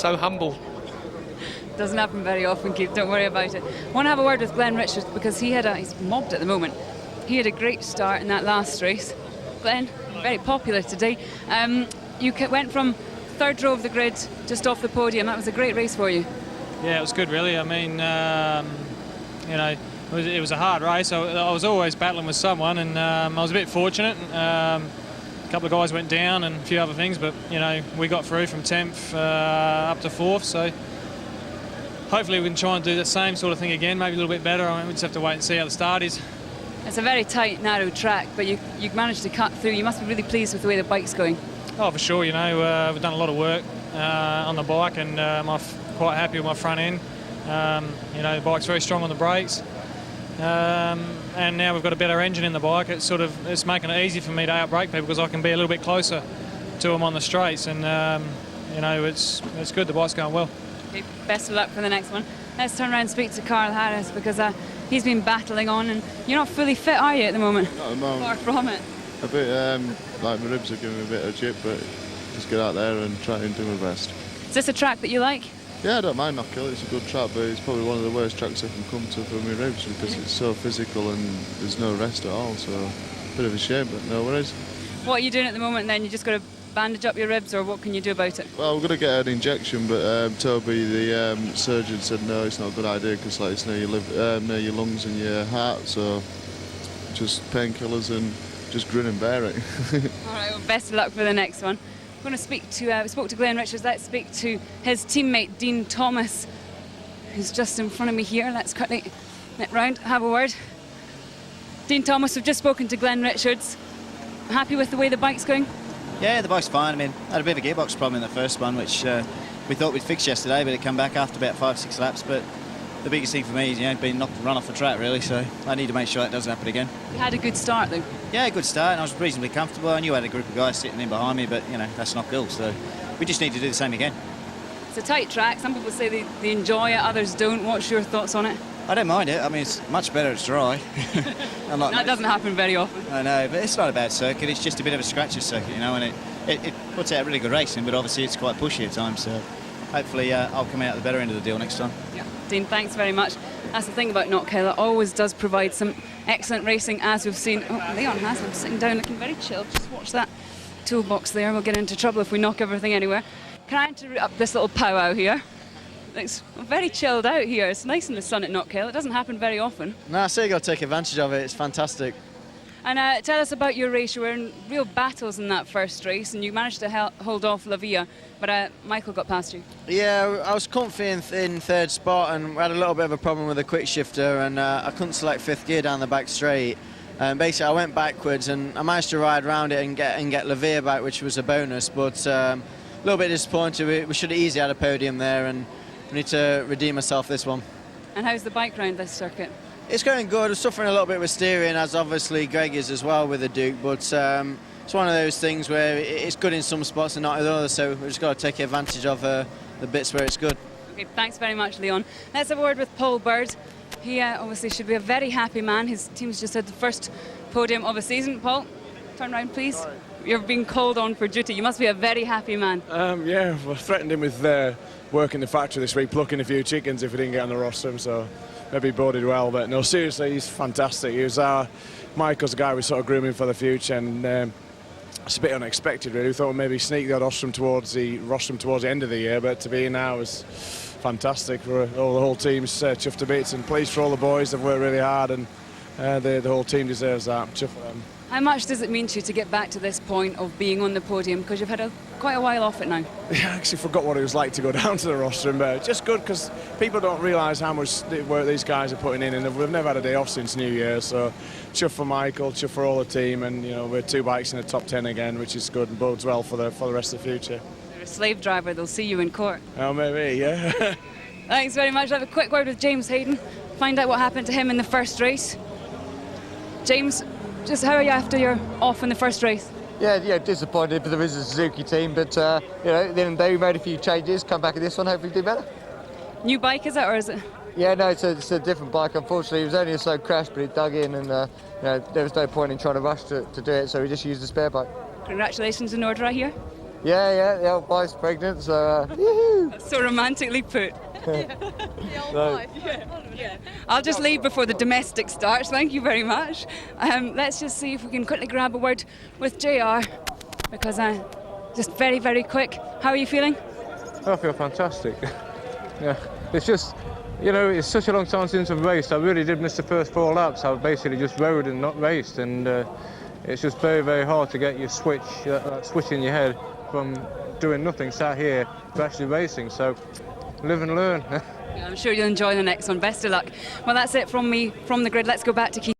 so humble. Doesn't happen very often, Keith, don't worry about it. I want to have a word with Glenn Richards because he's mobbed at the moment. He had a great start in that last race. Glenn, very popular today. You went from third row of the grid, just off the podium. That was a great race for you. Yeah, it was good, really. I mean, you know, it was a hard race. I was always battling with someone, and I was a bit fortunate. A couple of guys went down and a few other things, but, you know, we got through from 10th up to 4th, so hopefully we can try and do the same sort of thing again, maybe a little bit better. I mean, we just have to wait and see how the start is. It's a very tight, narrow track, but you managed to cut through. You must be really pleased with the way the bike's going. Oh, for sure. You know, we've done a lot of work on the bike, and I'm quite happy with my front end. You know, the bike's very strong on the brakes, and now we've got a better engine in the bike. It's making it easy for me to outbrake people because I can be a little bit closer to them on the straights, and you know, it's good. The bike's going well. Okay, best of luck for the next one. Let's turn around and speak to Carl Harris because he's been battling on, and you're not fully fit, are you, at the moment? Not at the moment. Far from it. A bit, like my ribs are giving me a bit of chip, but just get out there and try and do my best. Is this a track that you like? Yeah, I don't mind Knockhill. It's a good track, but it's probably one of the worst tracks I can come to for my ribs because it's so physical and there's no rest at all, so a bit of a shame, but no worries. What are you doing at the moment then? You just got to bandage up your ribs, or what can you do about it? Well, we're going to get an injection, but Toby, the surgeon, said no, it's not a good idea because like, it's near your lungs and your heart, so just painkillers and just grin and bear it. All right, well, best of luck for the next one. I'm going to speak to, we spoke to Glenn Richards, let's speak to his teammate, Dean Thomas, who's just in front of me here. Let's quickly nip round, have a word. Dean Thomas, we've just spoken to Glenn Richards. Happy with the way the bike's going? Yeah, the bike's fine. I mean, I had a bit of a gearbox problem in the first one, which we thought we'd fix yesterday, but it came back after about 5-6 laps. But the biggest thing for me is, you know, being knocked and run off the track, really. So I need to make sure that doesn't happen again. You had a good start, though. Yeah, a good start, and I was reasonably comfortable. I knew I had a group of guys sitting in behind me, but, you know, that's Knockhill, so we just need to do the same again. It's a tight track. Some people say they enjoy it, others don't. What's your thoughts on it? I don't mind it. I mean, it's much better it's dry. That doesn't happen very often. I know, but it's not a bad circuit. It's just a bit of a scratcher circuit, you know, and it puts out really good racing, but obviously it's quite pushy at times, so hopefully I'll come out at the better end of the deal next time. Yeah. Dean, thanks very much. That's the thing about Knockhill, it always does provide some excellent racing, as we've seen. Oh, Leon Haslam sitting down looking very chilled. Just watch that toolbox there. We'll get into trouble if we knock everything anywhere. Can I interrupt this little powwow here? It's very chilled out here. It's nice in the sun at Knockhill. It doesn't happen very often. No, I say you've got to take advantage of it. It's fantastic. And tell us about your race. You were in real battles in that first race, and you managed to hold off La Via, but Michael got past you. Yeah, I was comfy in third spot, and we had a little bit of a problem with the quick shifter, and I couldn't select fifth gear down the back straight. Basically, I went backwards, and I managed to ride around it and get La Via back, which was a bonus, but a little bit disappointed. We should have easily had a podium there, and we need to redeem myself this one. And how's the bike round this circuit? It's going good. I'm suffering a little bit with steering, as obviously Greg is as well with the Duke, but it's one of those things where it's good in some spots and not in others, so we've just got to take advantage of the bits where it's good. Okay, thanks very much, Leon. Let's have a word with Paul Bird. He obviously should be a very happy man. His team's just had the first podium of the season. Paul, turn around, please. Sorry. You're being called on for duty. You must be a very happy man. Yeah, we threatened him with work in the factory this week, plucking a few chickens if he didn't get on the rostrum, so maybe he boded well. But no, seriously, he's fantastic. Michael's a guy we sort of grooming for the future, and it's a bit unexpected, really. We thought we'd maybe sneak the rostrum towards the end of the year, but to be here now is fantastic. The whole team's chuffed to bits, and pleased for all the boys. They've worked really hard, and the whole team deserves that. Chuffed for them. How much does it mean to you to get back to this point of being on the podium? Because you've had quite a while off it now. Yeah, I actually forgot what it was like to go down to the rostrum, but just good because people don't realise how much work these guys are putting in, and we've never had a day off since New Year. So chuff for Michael, chuff for all the team, and you know we're 2 bikes in the top 10 again, which is good and bodes well for the rest of the future. You're a slave driver; they'll see you in court. Oh, maybe, yeah. Thanks very much. I'll have a quick word with James Hayden. Find out what happened to him in the first race. James, just how are you after you're off in the first race? Yeah, disappointed, but there is a Suzuki team. But you know, at the end of the day, we made a few changes. Come back at this one, hopefully do better. New bike, is it, or is it? Yeah, no, it's a different bike. Unfortunately, it was only a slow crash, but it dug in, and you know, there was no point in trying to rush to do it. So we just used the spare bike. Congratulations in order right here. Yeah, the old wife's pregnant, so yoo-hoo. That's so romantically put. So, I'll just leave before the domestic starts. Thank you very much. Let's just see if we can quickly grab a word with JR, because just very, very quick. How are you feeling? I feel fantastic. Yeah, it's just, you know, it's such a long time since I've raced. I really did miss the first 4 laps. I've basically just rode and not raced, and it's just very, very hard to get your switch, that switch in your head from doing nothing, sat here, to actually racing. So, live and learn. Yeah, I'm sure you'll enjoy the next one. Best of luck. Well, that's it from me, from the grid. Let's go back to Keith.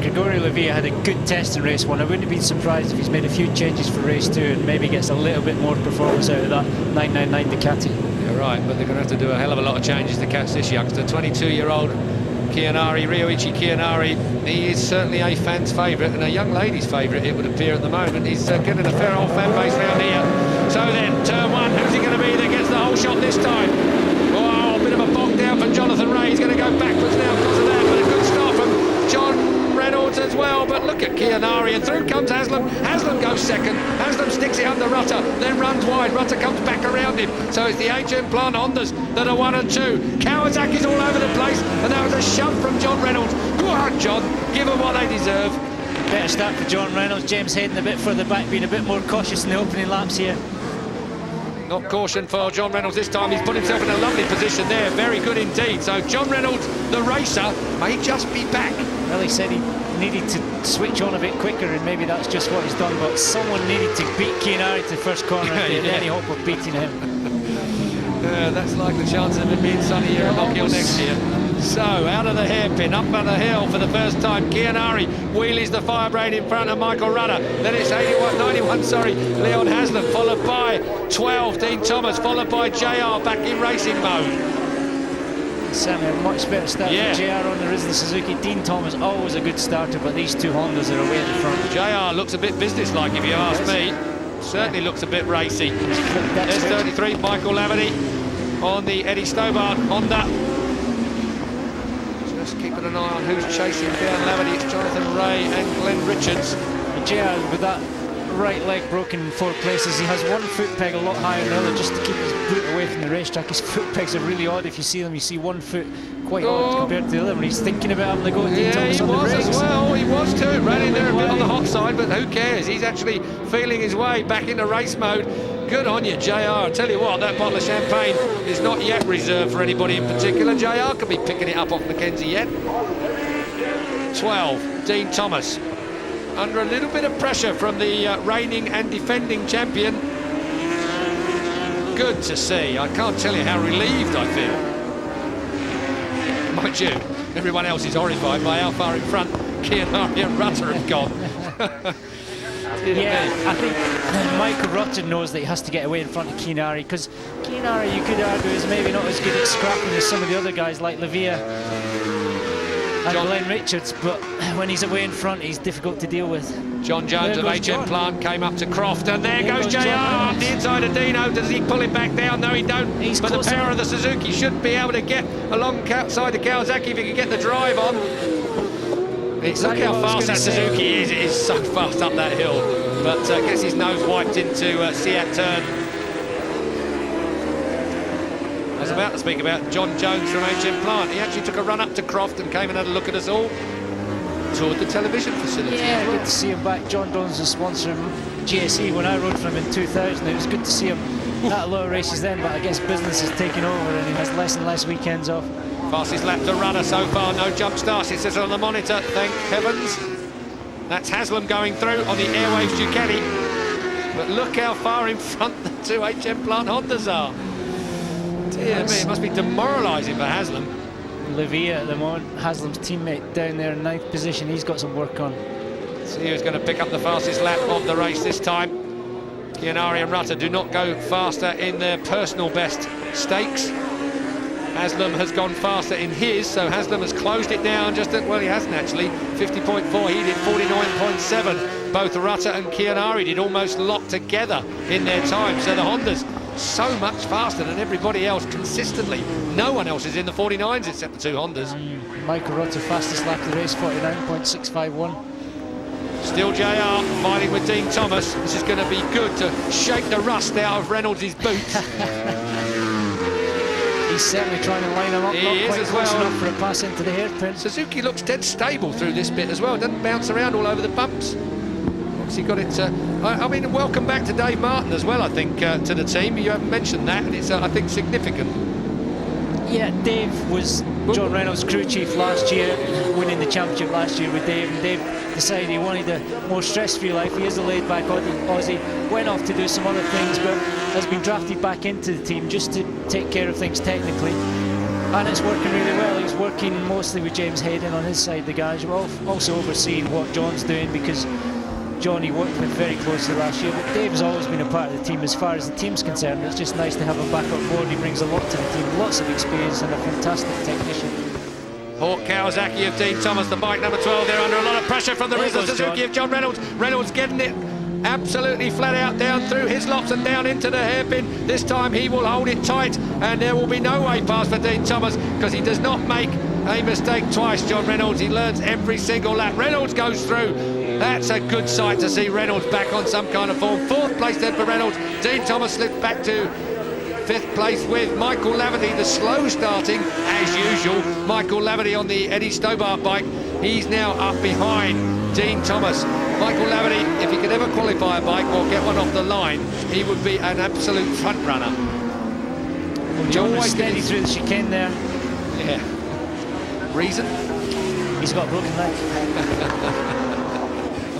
Gregorio Lavia had a good test in race 1. I wouldn't have been surprised if he's made a few changes for race 2 and maybe gets a little bit more performance out of that 999 Ducati. You're right, but they're going to have to do a hell of a lot of changes to catch this youngster. 22-year-old Chianari, Ryoichi Chianari. He is certainly a fan's favourite and a young lady's favourite, it would appear at the moment. He's getting a fair old fan base round here. So then, turn 1, who's he going to be that gets the whole shot this time? Oh, a bit of a bog down for Jonathan Ray. He's going to go backwards now because of that, but a good start from John Reynolds as well. But look at Chianari, and through comes Haslam. Haslam goes second. Haslam sticks it under Rutter, then runs wide. Rutter comes back around him. So it's the HM Plant Hondas that are 1 and 2. Kawasaki's all over the place, and that was a shove from John Reynolds. Go on, John, give them what they deserve. Better start for John Reynolds. James Hayden a bit further back, being a bit more cautious in the opening laps here. Not caution for John Reynolds this time. He's put himself in a lovely position there. Very good indeed. So John Reynolds, the racer, may just be back. Well, he said he needed to switch on a bit quicker, and maybe that's just what he's done. But someone needed to beat Chianari to the first corner if they had any hope of beating him. That's like the chances of him being sunny here at Knockhill next year. So, out of the hairpin, up on the hill for the first time, Chianari wheelies the Firebrain in front of Michael Rudder. Then it's 91, Leon Haslam, followed by 12, Dean Thomas, followed by JR back in racing mode. Certainly a much better start for JR on the Risen Suzuki. Dean Thomas, always a good starter, but these two Hondas are away at the front. JR looks a bit businesslike, if you ask me. Certainly looks a bit racy. There's 33, Michael Laverty on the Eddie Stobart Honda. Just keeping an eye on who's chasing down Laverty. It's Jonathan Ray and Glenn Richards. JR with that right leg broken in 4 places. He has one foot peg a lot higher than the other just to keep his boot away from the racetrack. His foot pegs are really odd. If you see them, you see one foot quite odd compared to the other, when he's thinking about having to go Dean Thomas on the brakes. He was as well. He was too. Ran in there a bit on the hot side, but who cares? He's actually feeling his way back into race mode. Good on you, JR. I tell you what, that bottle of champagne is not yet reserved for anybody in particular. JR could be picking it up off Mackenzie yet. 12, Dean Thomas. Under a little bit of pressure from the reigning and defending champion. Good to see. I can't tell you how relieved I feel. Mind you, everyone else is horrified by how far in front Chianari and Rutter have gone. I think Michael Rutter knows that he has to get away in front of Chianari, because Chianari, you could argue, is maybe not as good at scrapping as some of the other guys like Lavia and Glenn Richards, but when he's away in front, he's difficult to deal with. John Jones of HM Plant came up to Croft, and there goes JR on the inside of Dino. Does he pull him back down? No, he don't. But the power of the Suzuki should be able to get along outside the Kawasaki if he can get the drive on. Look how fast that Suzuki is. It is so fast up that hill. But gets his nose wiped into Seat turn. I was about to speak about John Jones from HM Plant. He actually took a run up to Croft and came and had a look at us all. Toured the television facility. Yeah, good to see him back. John Jones was sponsoring GSE when I rode for him in 2000. It was good to see him at a lot of races then, but I guess business has taken over and he has less and less weekends off. Fastest lap to Rudder so far, no jump starts, it says on the monitor, thank heavens. That's Haslam going through on the Airwaves Ducati. But look how far in front the two HM Plant Hondas are. Dear me, it must be demoralising for Haslam. Lavia at the moment, Haslam's teammate down there in 9th position, he's got some work on. See who's going to pick up the fastest lap of the race this time. Chianari and Rutter do not go faster in their personal best stakes. Haslam has gone faster in his, so Haslam has closed it down just at, well, he hasn't actually, 50.4, he did 49.7. Both Rutter and Chianari did almost lock together in their time, so the Hondas so much faster than everybody else consistently. No one else is in the 49s except the two Hondas. Michael Rutter, fastest lap of the race, 49.651. Still JR fighting with Dean Thomas. This is going to be good to shake the rust out of Reynolds' boots. He's certainly trying to line him up, not quite close enough for a pass into the hairpin. Suzuki looks dead stable through this bit as well. Doesn't bounce around all over the bumps. Obviously got it. I mean, welcome back to Dave Martin as well, I think, to the team. You haven't mentioned that, and it's, I think, significant. Yeah, Dave was John Reynolds' crew chief last year, winning the championship last year with Dave, and Dave decided he wanted a more stress-free life. He is a laid-back Aussie, went off to do some other things, but has been drafted back into the team just to take care of things technically, and it's working really well. He's working mostly with James Hayden on his side of the garage, also overseeing what John's doing, because John he worked with very closely last year, but Dave's always been a part of the team as far as the team's concerned. It's just nice to have him back on board. He brings a lot to the team, lots of experience, and a fantastic technician. Hawk Kawasaki of Dean Thomas, the bike number 12 there, under a lot of pressure from the Rizzo Suzuki of John Reynolds. Reynolds getting it absolutely flat out down through his lops and down into the hairpin. This time he will hold it tight, and there will be no way past for Dean Thomas, because he does not make a mistake twice, John Reynolds. He learns every single lap. Reynolds goes through. That's a good sight to see Reynolds back on some kind of form. 4th place then for Reynolds. Dean Thomas slipped back to 5th place with Michael Laverty, the slow starting, as usual. Michael Laverty on the Eddie Stobart bike. He's now up behind Dean Thomas. Michael Laverty, if he could ever qualify a bike or get one off the line, he would be an absolute front runner. Well, John was steady through the chicane there. Yeah. Reason? He's got a broken leg.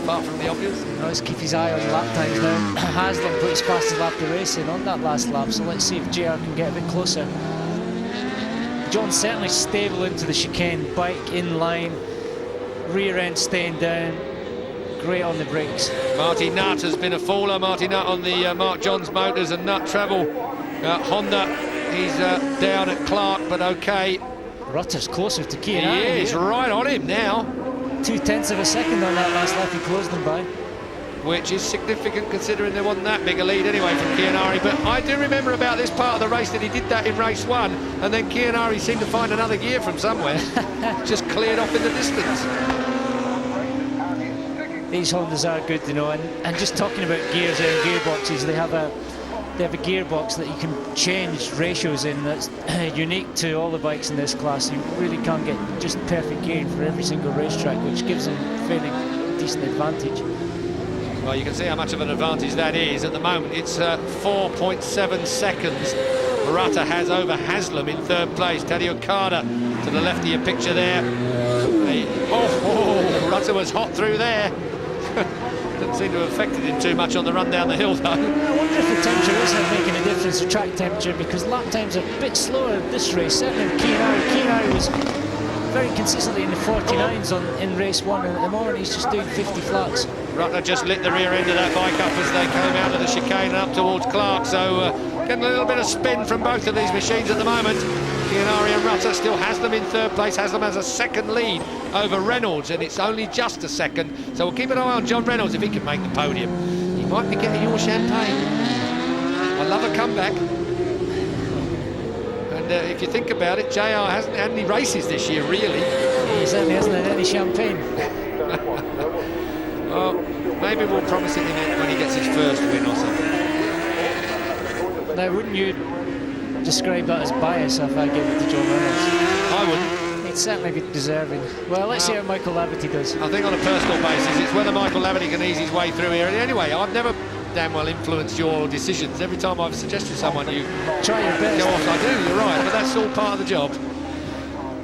Apart from the obvious. Let's keep his eye on lap times now. Haslam put his fastest lap to racing on that last lap, so let's see if JR can get a bit closer. John's certainly stable into the chicane, bike in line, rear end staying down, great on the brakes. Marty Nutt has been a faller. Marty Nutt on the Mark Johns motors, and Nutt travel Honda. He's down at Clark, but okay. Rutter's closer to Keane. He is right on him now. 0.2 of a second on that last lap he closed them by. Which is significant considering there wasn't that big a lead anyway from Chianari. But I do remember about this part of the race that he did that in race 1, and then Chianari seemed to find another gear from somewhere. Just cleared off in the distance. These Hondas are good, you know, and just talking about gears and gearboxes, they have a gearbox that you can change ratios in that's unique to all the bikes in this class. You really can't get just perfect gearing for every single racetrack, which gives them a fairly decent advantage. Well, you can see how much of an advantage that is. At the moment, it's 4.7 seconds. Rutter has over Haslam in 3rd place. Tadej Okada to the left of your picture there. Rutter was hot through there. Didn't seem to have affected him too much on the run down the hill, though. I wonder if the temperature isn't making a difference, the track temperature, because lap times are a bit slower this race. Certainly with Chianari was very consistently in the 49s in race 1, and at the moment he's just doing 50 flats. Rutter just lit the rear end of that bike up as they came out of the chicane and up towards Clark, so getting a little bit of spin from both of these machines at the moment. Chianari and Rutter still has them in 3rd place. Haslam has a second lead over Reynolds, and it's only just a second. So we'll keep an eye on John Reynolds. If he can make the podium, he might be getting your champagne. I love a comeback. And if you think about it, JR hasn't had any races this year, really. He certainly hasn't had any champagne. Well, maybe we'll promise it him when he gets his first win or something. Now, wouldn't you describe that as bias if I gave it to John Reynolds? I wouldn't. He'd certainly be deserving. Well, let's see how Michael Laverty does. I think on a personal basis, it's whether Michael Laverty can ease his way through here. Anyway, I've never damn well influenced your decisions. Every time I've suggested someone, you try your best. Go off. I do, you're right, but that's all part of the job.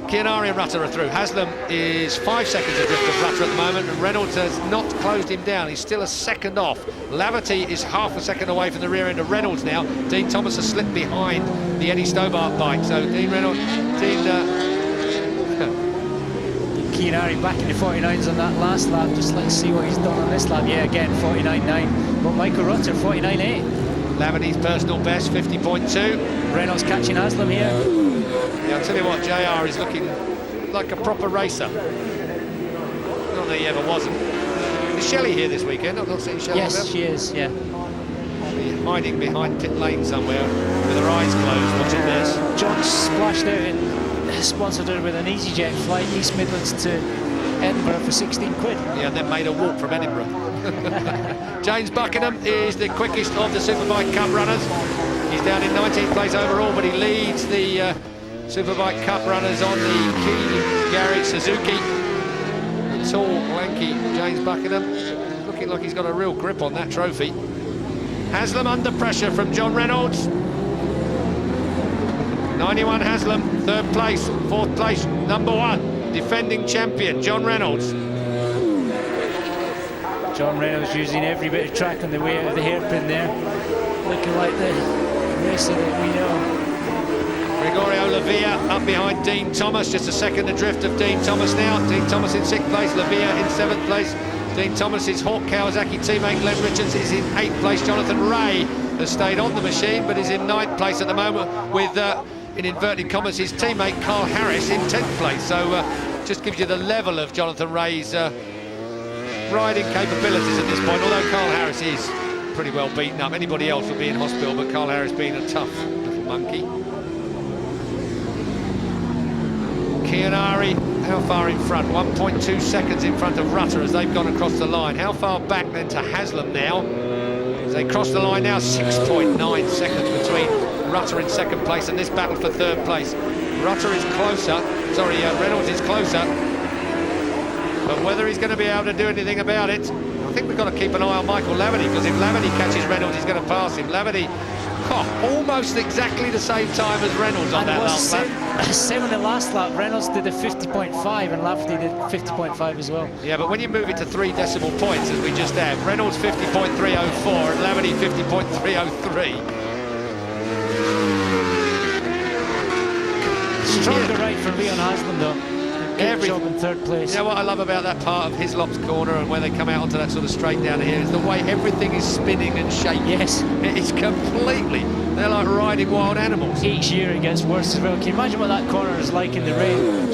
Chianari and Rutter are through. Haslam is 5 seconds adrift of Rutter at the moment, and Reynolds has not closed him down. He's still a second off. Laverty is half a second away from the rear end of Reynolds now. Dean Thomas has slipped behind the Eddie Stobart bike, so Chianari back in the 49s on that last lap. Just let's see what he's done on this lap. Yeah, again, 49.9. But Michael Rutter, 49.8. Laverty's personal best, 50.2. Reynolds catching Haslam here. Yeah, I'll tell you what, JR is looking like a proper racer. Not that he ever wasn't. Is Shelley here this weekend? I've not seen Shelley. Yes, she is, yeah. Hiding behind pit lane somewhere with her eyes closed watching this. John splashed out and sponsored her with an EasyJet flight East Midlands to Edinburgh for 16 quid. Yeah, and then made a walk from Edinburgh. James Buckingham is the quickest of the Superbike Cup runners. He's down in 19th place overall, but he leads the Superbike Cup runners on the Key Garage Suzuki. The tall, lanky James Buckingham, looking like he's got a real grip on that trophy. Haslam under pressure from John Reynolds. 91 Haslam, 3rd place, 4th place, number 1, defending champion, John Reynolds. John Reynolds using every bit of track on the way out of the hairpin there. Looking like the racer that we know. Gregorio Lavia up behind Dean Thomas, just a second adrift of Dean Thomas now. Dean Thomas in 6th place, Lavia in 7th place. Dean Thomas's Hawk Kawasaki teammate Glenn Richards is in 8th place. Jonathan Ray has stayed on the machine, but is in 9th place at the moment with, in inverted commas, his teammate Carl Harris in 10th place. So just gives you the level of Jonathan Ray's riding capabilities at this point, although Carl Harris is pretty well beaten up. Anybody else would be in hospital, but Carl Harris being a tough little monkey. Chianari, how far in front? 1.2 seconds in front of Rutter as they've gone across the line. How far back then to Haslam now? As they cross the line now, 6.9 seconds between Rutter in 2nd place and this battle for 3rd place. Rutter is closer, Reynolds is closer. But whether he's going to be able to do anything about it, I think we've got to keep an eye on Michael Lavity, because if Lavity catches Reynolds, he's going to pass him. Lavity, almost exactly the same time as Reynolds on that last lap. Same on the last lap. Reynolds did a 50.5 and Lafferty did 50.5 as well. Yeah, but when you move it to 3 decimal points, as we just had, Reynolds 50.304 and Lavity 50.303. Stronger right for Leon Haslam though. Good job in 3rd place. You know what I love about that part of Hislop's corner and where they come out onto that sort of straight down here is the way everything is spinning and shaking. Yes. It's completely, they're like riding wild animals. Each year it gets worse as well. Can you imagine what that corner is like in the rain?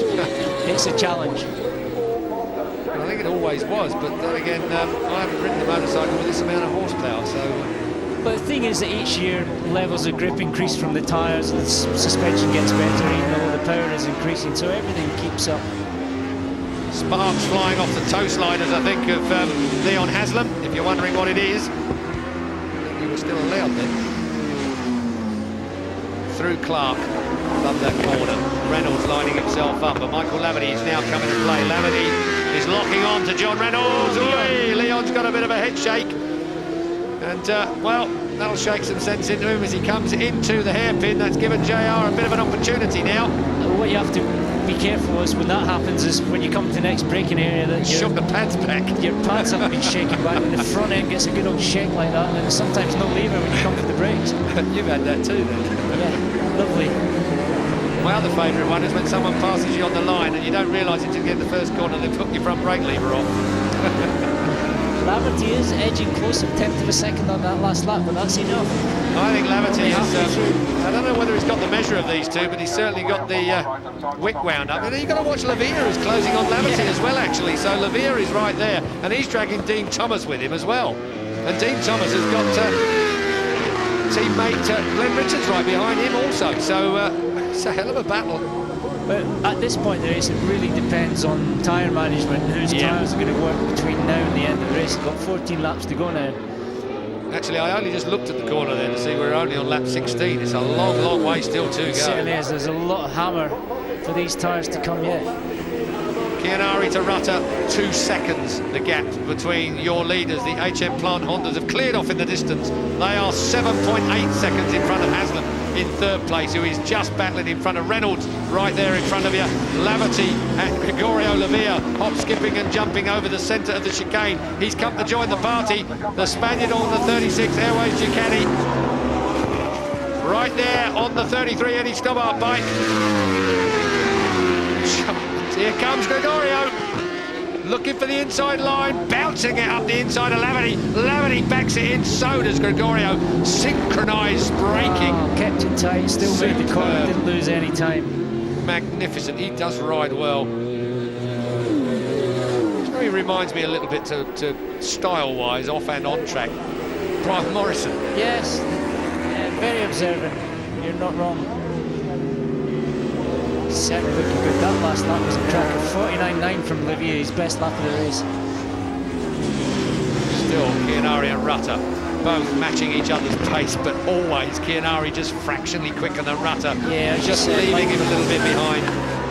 It's a challenge. I think it always was, but then again, I haven't ridden a motorcycle with this amount of horsepower, so... But the thing is that each year levels of grip increase from the tyres, the suspension gets better, even though the power is increasing, so everything keeps up. Sparks flying off the toe sliders, I think, of Leon Haslam, if you're wondering what it is. I think you were still allowed then. Through Clark, above that corner. Reynolds lining himself up, but Michael Lavity is now coming to play. Lavity is locking on to John Reynolds. Leon's got a bit of a head shake. And, well, that'll shake some sense into him as he comes into the hairpin. That's given JR a bit of an opportunity now. What you have to be careful is when that happens is when you come to the next braking area that shook the pads back. Your pads haven't been shaking back, and the front end gets a good old shake like that, and then sometimes no lever when you come to the brakes. You've had that too then. Yeah, lovely. My other favourite one is when someone passes you on the line and you don't realise it until you get the first corner and they put your front brake lever off. Lavity is edging close, a 1/10 of a second on that last lap, but that's enough. I think Lavity is, I don't know whether he's got the measure of these two, but he's certainly got the wick wound up. And you've got to watch Lavia, who's closing on Lavity as well, actually. So Lavia is right there, and he's dragging Dean Thomas with him as well. And Dean Thomas has got teammate Glenn Richards right behind him also. So it's a hell of a battle. But at this point, the race, it really depends on tyre management and whose tyres are going to work between now and the end of the race. We've got 14 laps to go now. Actually, I only just looked at the corner there to see we're only on lap 16. It's a long, long way still to go. It certainly is. There's a lot of hammer for these tyres to come yet. Chianari to Rutter, 2 seconds the gap between your leaders. The HM Plant Hondas have cleared off in the distance. They are 7.8 seconds in front of Haslam in 3rd place, who is just battling in front of Reynolds right there in front of you. Lavity and Gregorio Lavia hop, skipping and jumping over the centre of the chicane. He's come to join the party. The Spaniard on the 36 Airways Ducati right there on the 33 Eddie Stobart bike. Here comes Gregorio, looking for the inside line, bouncing it up the inside of Lavity. Lavity backs it in, so does Gregorio. Synchronised braking. Kept it tight, still made the corner, didn't lose any time. Magnificent, he does ride well. He reminds me a little bit to style-wise, off and on track, Brian Morrison. Yes, very observant, you're not wrong. Certainly looking good. That last lap was a cracker. 49.9 from Olivier, his best lap of the race. Still, Chianari and Rutter both matching each other's pace, but always Chianari just fractionally quicker than Rutter. Yeah, just leaving him a little bit behind.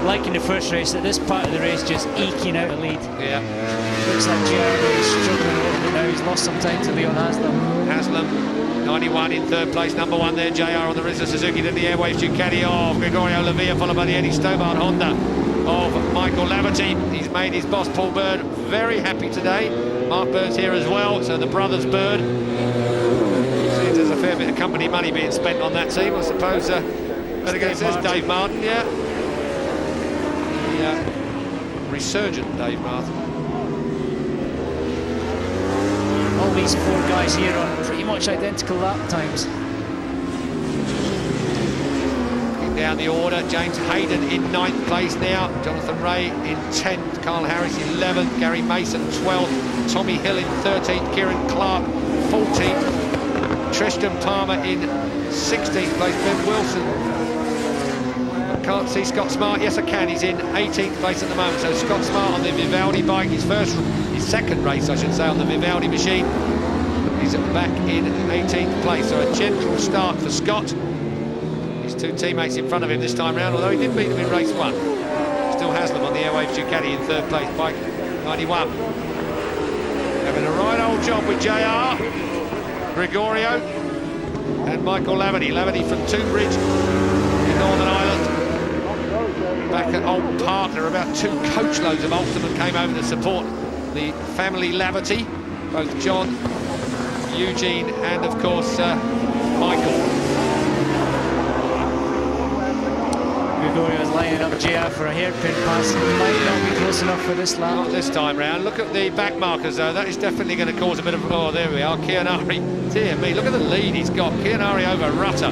Like in the first race, at this part of the race, just eking out a lead. Yeah. Looks like Giardo is struggling a little bit now. He's lost some time to Leon Haslam. Haslam, 91 in third place. Number 1 there, JR on the Rizzo Suzuki. Then the Airways Ducati of Gregorio Lavia, followed by the Eddie Stobart Honda of Michael Laverty. He's made his boss Paul Bird very happy today. Mark Bird's here as well, so the brothers Bird. Seems there's a fair bit of company money being spent on that team, I suppose. Better go, says Dave Martin, yeah. The resurgent Dave Martin. All these 4 guys here on pretty much identical lap times. Down the order, James Hayden in 9th place now, Jonathan Ray in 10th, Carl Harris 11th, Gary Mason 12th, Tommy Hill in 13th, Kieran Clark 14th, Tristan Palmer in 16th place, Ben Wilson. I can't see Scott Smart, yes I can, he's in 18th place at the moment, so Scott Smart on the Vivaldi bike, his second race I should say on the Vivaldi machine, he's back in 18th place, so a gentle start for Scott. 2 teammates in front of him this time round, although he did beat them in race 1. Still Haslam on the Airwaves Ducati in 3rd place, bike 91. Having a right old job with JR, Gregorio and Michael Laverty. Laverty from Tunbridge in Northern Ireland. Back at Old Park, there are about 2 coachloads of Ultimate came over to support the family Laverty. Both John, Eugene and of course Michael. Gregorio's lining up JR for a hairpin pass. Might not be close enough for this lap. Not this time round. Look at the back markers though. That is definitely going to cause a bit of... Oh, there we are. Chianari. Dear me, look at the lead he's got. Chianari over Rutter.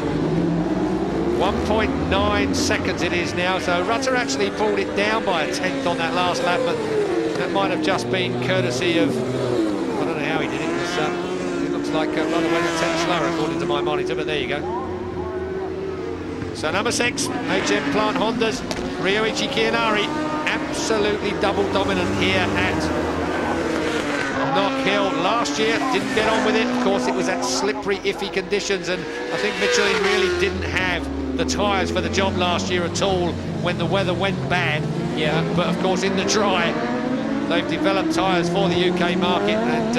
1.9 seconds it is now. So Rutter actually pulled it down by a 10th on that last lap, but that might have just been courtesy of... I don't know how he did it. It looks like Rutter went a 10th slower according to my monitor, but there you go. So number 6, HM Plant Hondas, Ryoichi Chianari, absolutely double dominant here at Knockhill. Last year, didn't get on with it. Of course, it was at slippery, iffy conditions, and I think Michelin really didn't have the tyres for the job last year at all when the weather went bad. Yeah, but of course, in the dry, they've developed tyres for the UK market, and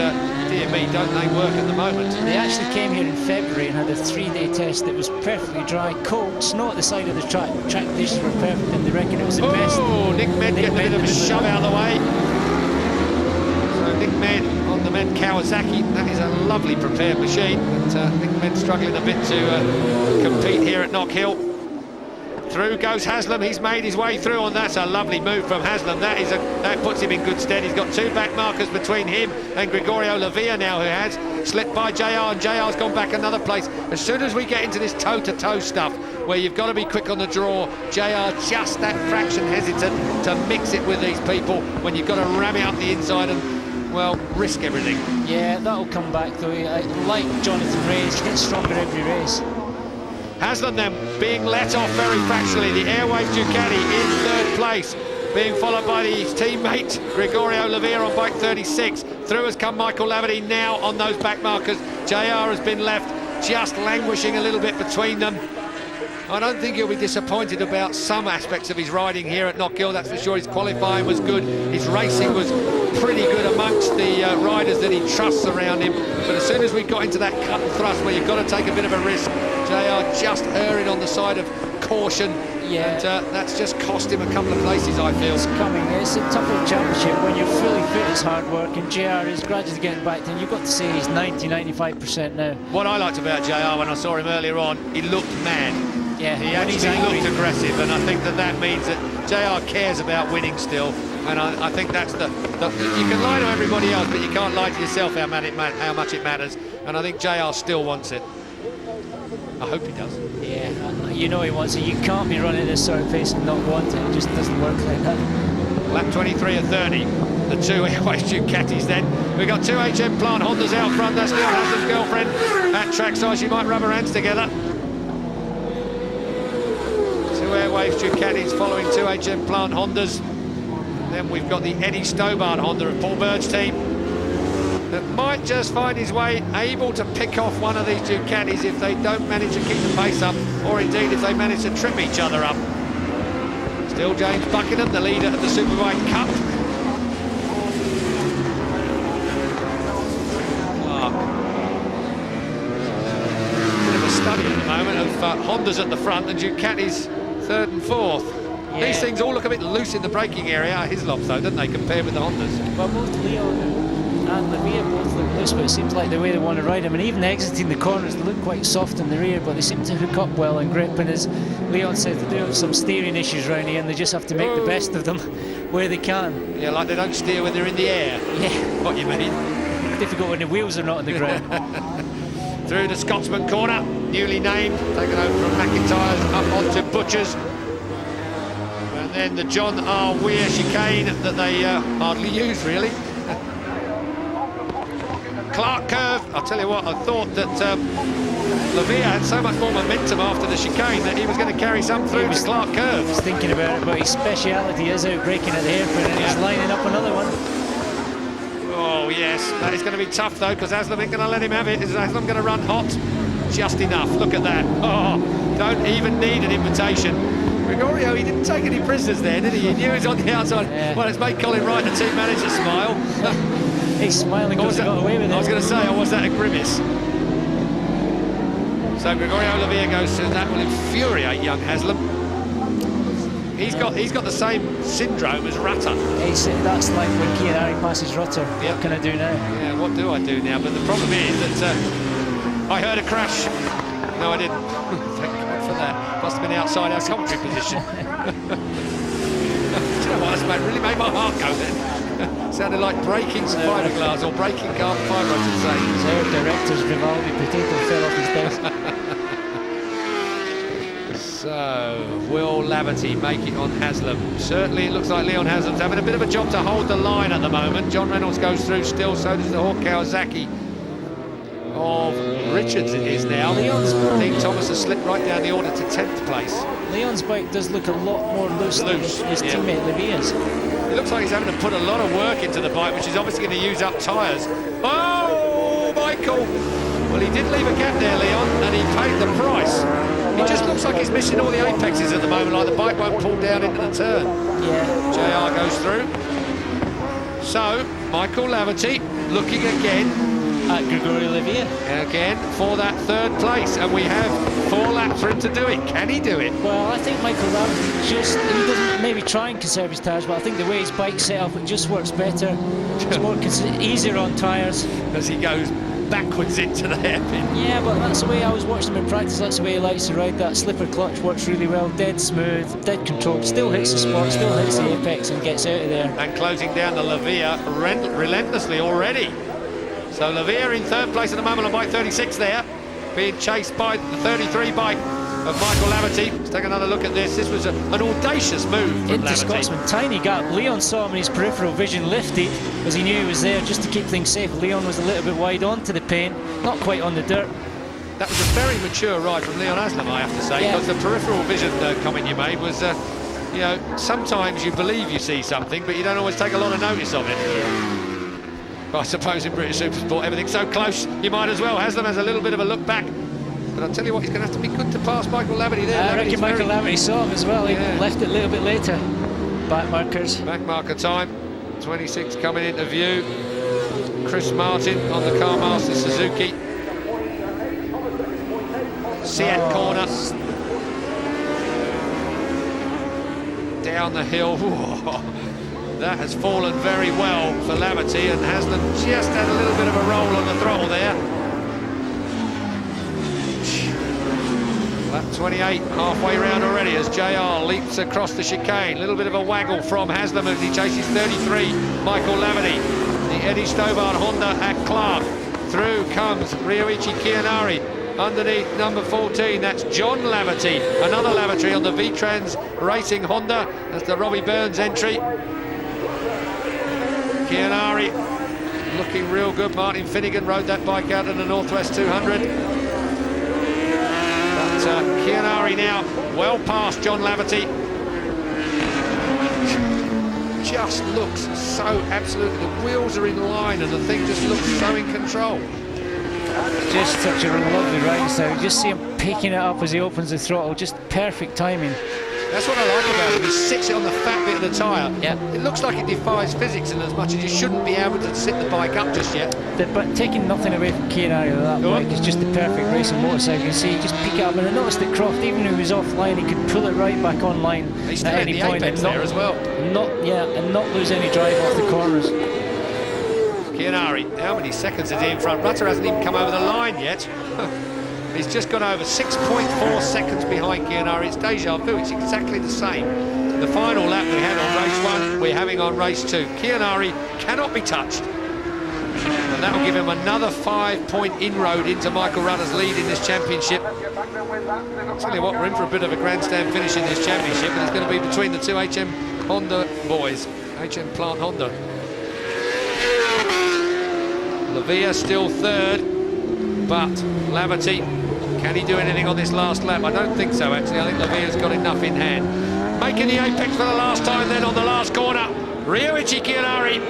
dear me, don't they work at the moment. They actually came here in February and had a 3-day test that was perfectly dry, cold, snow at the side of the track. Track conditions were perfect, and they reckon it was the best. Oh, Nick Med getting a bit of a shove out of the way. So Nick Med on the Med Kawasaki, that is a lovely prepared machine, but Nick Med struggling a bit to compete here at Knockhill. Through goes Haslam, he's made his way through, and that's a lovely move from Haslam. That puts him in good stead. He's got 2 back markers between him and Gregorio Lavia now, who has slipped by JR, and JR's gone back another place. As soon as we get into this toe-to-toe stuff, where you've got to be quick on the draw, JR just that fraction hesitant to mix it with these people when you've got to ram it up the inside and, well, risk everything. Yeah, that'll come back though. Like Jonathan Ray, he gets stronger every race. Haslam then being let off very fractionally. The Airways Ducati in 3rd place, being followed by his teammate Gregorio Lavia on bike 36. Through has come Michael Laverty now on those back markers. JR has been left just languishing a little bit between them. I don't think he'll be disappointed about some aspects of his riding here at Knockhill, that's for sure. His qualifying was good, his racing was pretty good amongst the riders that he trusts around him. But as soon as we got into that cut and thrust where you've got to take a bit of a risk, JR just erring on the side of caution. Yeah. And that's just cost him a couple of places, I feel. It's coming. It's a tough old championship when you're fully fit. It's hard work, and JR is gradually getting back to him. You've got to say he's 90-95% now. What I liked about JR when I saw him earlier on, he looked mad. Yeah, he actually looked aggressive, and I think that means that JR cares about winning still. And I think that's the you can lie to everybody else, but you can't lie to yourself how much it matters. And I think JR still wants it. I hope he does. Yeah, you know he wants it. You can't be running this sort of pace and not want it. It just doesn't work like that. Lap 23 of 30. The 2 Airways Ducatis then. We've got 2 HM Plant Hondas out front. That's Neil Haslam's girlfriend at trackside. She might rub her hands together. 2 Waves Ducatis following 2HM Plant Hondas. Then we've got the Eddie Stobart Honda of Paul Bird's team that might just find his way able to pick off one of these Ducatis if they don't manage to keep the pace up, or indeed if they manage to trip each other up. Still James Buckingham, the leader of the Superbike Cup. Bit of a study at the moment of Hondas at the front and Ducatis third and fourth. Yeah. These things all look a bit loose in the braking area, our Hislops though, don't they, compared with the Hondas? Well, both Leon and Lavia both look loose, but it seems like the way they want to ride them, and even exiting the corners, they look quite soft in the rear, but they seem to hook up well and grip, and as Leon said, they do have some steering issues around here, and they just have to make the best of them where they can. Yeah, like they don't steer when they're in the air. Yeah. What you mean? Difficult when the wheels are not on the ground. Through the Scotsman corner, newly named, taken over from McIntyre's up onto Butcher's. And then the John R. Weir chicane that they hardly use, really. Clark curve, I'll tell you what, I thought that Lavia had so much more momentum after the chicane that he was going to carry some through to Clark curve. He was thinking about it, but his speciality is out braking at the hairpin, and he's lining up another one. Oh yes, that is going to be tough though, because Haslam ain't going to let him have it. Is Haslam going to run hot? Just enough, look at that. Oh, don't even need an invitation. Gregorio, he didn't take any prisoners there, did he? He knew he was on the outside. Yeah. Well, it's made Colin Wright, the team manager, smile. He's smiling because he got away with it. I was going to say, or was that a grimace? So Gregorio Lavia goes through, that will infuriate young Haslam. He's got the same syndrome as Rutter. That's like when Chianari passes Rutter. Yep. What can I do now? Yeah, what do I do now? But the problem is that I heard a crash. No, I didn't. Thank God for that. Must have been outside our commentary position. Do you know what? That's really made my heart go then. Sounded like breaking some fiberglass or breaking carbon fibre, I should say. So our director's Vivaldi potato fell off his desk. So, will Laverty make it on Haslam? Certainly it looks like Leon Haslam's having a bit of a job to hold the line at the moment. John Reynolds goes through still, so does the Hawk Kawasaki of Richards it is now. Dean Thomas has slipped right down the order to 10th place. Leon's bike does look a lot more loose than his teammate Lavia's. It looks like he's having to put a lot of work into the bike, which is obviously going to use up tyres. Oh, Michael! Well, he did leave a gap there, Leon, and he paid the price. He just looks like he's missing all the apexes at the moment, like the bike won't pull down into the turn. Yeah. JR goes through. So, Michael Laverty looking again at Gregorio Lavia. Again for that third place, and we have 4 laps for him to do it. Can he do it? Well, I think Michael Laverty he doesn't maybe try and conserve his tyres, but I think the way his bike's set up, it just works better. It's more easier on tyres. As he goes backwards into the hairpin. Yeah, but that's the way I was watching him in practice. That's the way he likes to ride. That slipper clutch works really well, dead smooth, dead controlled, still hits the spot, still hits the apex and gets out of there. And closing down the Lavia relentlessly already. So Lavia in third place at the moment on bike 36 there, being chased by the 33 bike of Michael Laverty. Let's take another look at this. This was an audacious move from Into Scotsman, tiny gap. Leon saw him and his peripheral vision lifted as he knew he was there just to keep things safe. Leon was a little bit wide onto the paint, not quite on the dirt. That was a very mature ride from Leon Haslam, I have to say, because the peripheral vision comment you made was, you know, sometimes you believe you see something, but you don't always take a lot of notice of it. But I suppose in British Supersport, everything's so close, you might as well. Haslam has a little bit of a look back. But I'll tell you what, he's going to have to be good to pass Michael Laverty there. I reckon Michael Laverty saw him as well. He left it a little bit later. Back markers. Back marker time. 26 coming into view. Chris Martin on the Carmaster Suzuki. Seat corner. Down the hill. That has fallen very well for Laverty, and Haslam just had a little bit of a roll on the throttle there. Lap 28, halfway round already as JR leaps across the chicane. A little bit of a waggle from Haslam as he chases 33, Michael Laverty. The Eddie Stobart Honda at Clark. Through comes Ryoichi Chianari. Underneath number 14, that's John Laverty. Another Laverty on the V-Trans Racing Honda. That's the Robbie Burns entry. Chianari looking real good. Martin Finnegan rode that bike out in the Northwest 200. But Chianari now well past John Laverty. Just looks so absolutely, the wheels are in line and the thing just looks so in control. Just such a lovely ride now. Just see him picking it up as he opens the throttle. Just perfect timing. That's what I like about him. He sits it on the fat bit of the tyre. Yeah. It looks like it defies physics in as much as you shouldn't be able to sit the bike up just yet. But taking nothing away from Chianari with that bike, it's just the perfect racing motorcycle. You can see, just pick it up. And I noticed that Croft, even if he was offline, he could pull it right back online He's at still any in the point apex and there as well. not lose any drive off the corners. Chianari, how many seconds is he in front? Rutter hasn't even come over the line yet. He's just got over 6.4 seconds behind Chianari. It's deja vu, it's exactly the same. The final lap we had on race 1, we're having on race 2. Chianari cannot be touched. And that will give him another 5-point inroad into Michael Rutter's lead in this championship. I'll tell you what, we're in for a bit of a grandstand finish in this championship, and it's going to be between the two HM Honda boys. HM Plant Honda. Lavia still third, but Laverty, can he do anything on this last lap? I don't think so, actually. I think Lavia's got enough in hand. Making the apex for the last time then on the last corner. Ryoichi Chianari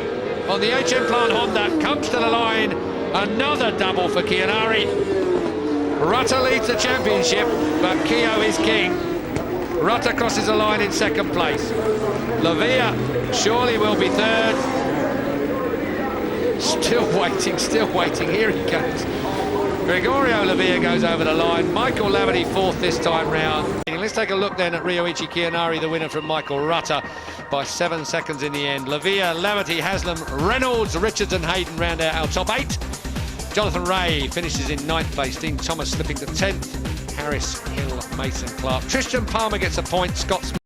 on the HM Plant Honda comes to the line. Another double for Chianari. Rutter leads the championship, but Kyo is king. Rutter crosses the line in second place. Lavia surely will be third. Still waiting. Here he comes. Gregorio Lavia goes over the line. Michael Laverty fourth this time round. Let's take a look then at Ryoichi Chianari, the winner from Michael Rutter by 7 seconds in the end. Lavia, Laverty, Haslam, Reynolds, Richards and Hayden round out our top 8. Jonathan Ray finishes in 9th place. Dean Thomas slipping to 10th. Harris, Hill, Mason, Clark. Tristan Palmer gets a point. Scott Smith